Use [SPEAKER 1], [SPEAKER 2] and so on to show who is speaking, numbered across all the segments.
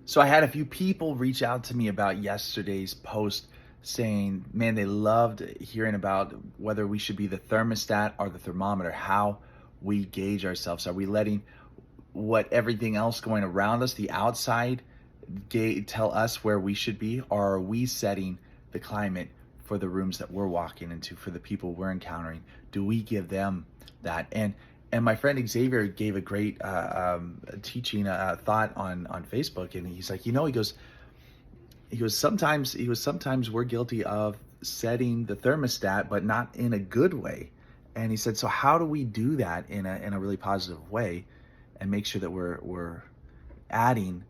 [SPEAKER 1] So I had a few people reach out to me about yesterday's post saying, man, they loved hearing about whether we should be the thermostat or the thermometer, how we gauge ourselves. Are we letting what everything else going around us, the outside, tell us where we should be, or are we setting the climate for the rooms that we're walking into, for the people we're encountering? Do we give them that? And my friend Xavier gave a great teaching thought on Facebook, and he's like, sometimes we're guilty of setting the thermostat, but not in a good way. And he said, so how do we do that in a really positive way, and make sure that we're adding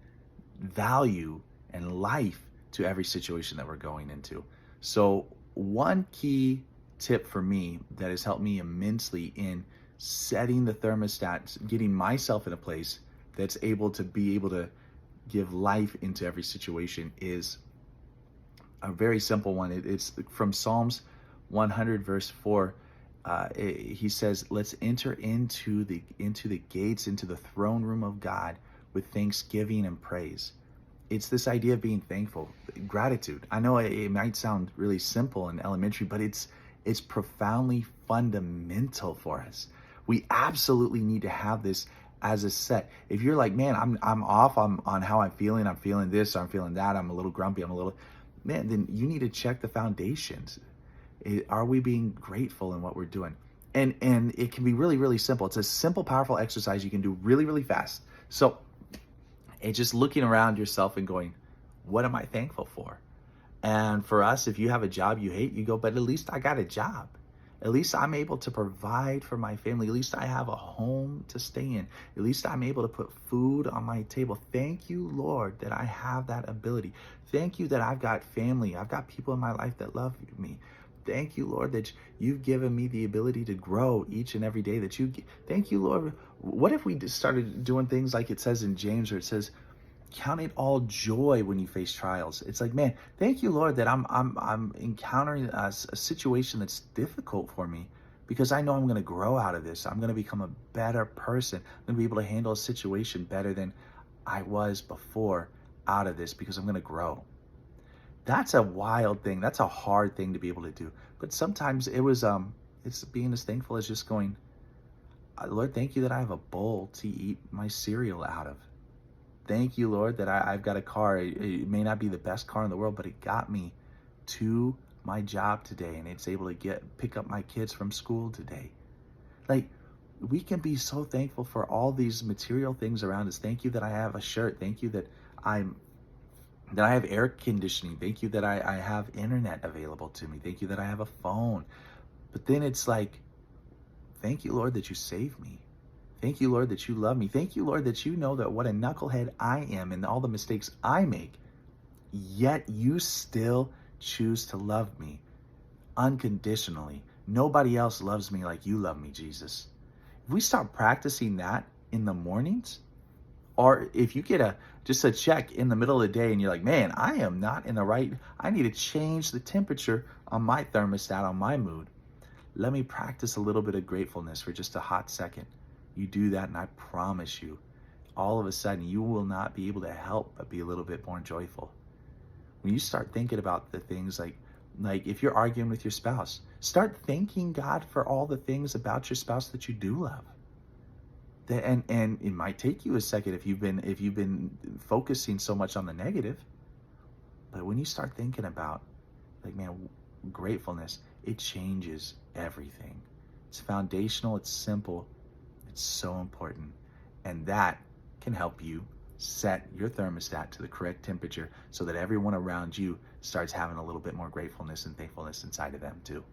[SPEAKER 1] value and life to every situation that we're going into? So one key tip for me that has helped me immensely in setting the thermostat, getting myself in a place that's able to give life into every situation, is a very simple one. It's from Psalms 100 verse 4. He says, let's enter into the gates, into the throne room of God with thanksgiving and praise. It's this idea of being thankful, gratitude. I know it might sound really simple and elementary, but it's profoundly fundamental for us. We absolutely need to have this as a set. If you're like, man, I'm off on how I'm feeling this, or I'm feeling that, I'm a little grumpy, man, then you need to check the foundations. Are we being grateful in what we're doing? And it can be really, really simple. It's a simple, powerful exercise you can do really, really fast. So it's just looking around yourself and going, what am I thankful for? And for us, if you have a job you hate, you go, but at least I got a job. At least I'm able to provide for my family. At least I have a home to stay in. At least I'm able to put food on my table. Thank you, Lord, that I have that ability. Thank you that I've got family. I've got people in my life that love me. Thank you, Lord, that you've given me the ability to grow each and every day. Thank you, Lord. What if we just started doing things like it says in James, where it says, count it all joy when you face trials. It's like, man, thank you, Lord, that I'm encountering a situation that's difficult for me, because I know I'm going to grow out of this. I'm going to become a better person. I'm going to be able to handle a situation better than I was before out of this, because I'm going to grow. That's a wild thing. That's a hard thing to be able to do. But sometimes it's being as thankful as just going, Lord, thank you that I have a bowl to eat my cereal out of. Thank you, Lord, that I've got a car. It may not be the best car in the world, but it got me to my job today, and it's able to pick up my kids from school today. Like, we can be so thankful for all these material things around us. Thank you that I have a shirt. Thank you that I have air conditioning. Thank you that I have internet available to me. Thank you that I have a phone. But then it's like, thank you, Lord, that you saved me. Thank you, Lord, that you love me. Thank you, Lord, that you know that what a knucklehead I am and all the mistakes I make, yet you still choose to love me unconditionally. Nobody else loves me like you love me, Jesus. If we start practicing that in the mornings, or if you get just a check in the middle of the day and you're like, man, I am not in the right, I need to change the temperature on my thermostat, on my mood. Let me practice a little bit of gratefulness for just a hot second. You do that, and I promise you, all of a sudden, you will not be able to help but be a little bit more joyful. When you start thinking about the things like if you're arguing with your spouse, start thanking God for all the things about your spouse that you do love. And it might take you a second if you've been focusing so much on the negative. But when you start thinking about, like, man, gratefulness, it changes everything. It's foundational. It's simple. It's so important. And that can help you set your thermostat to the correct temperature so that everyone around you starts having a little bit more gratefulness and thankfulness inside of them too.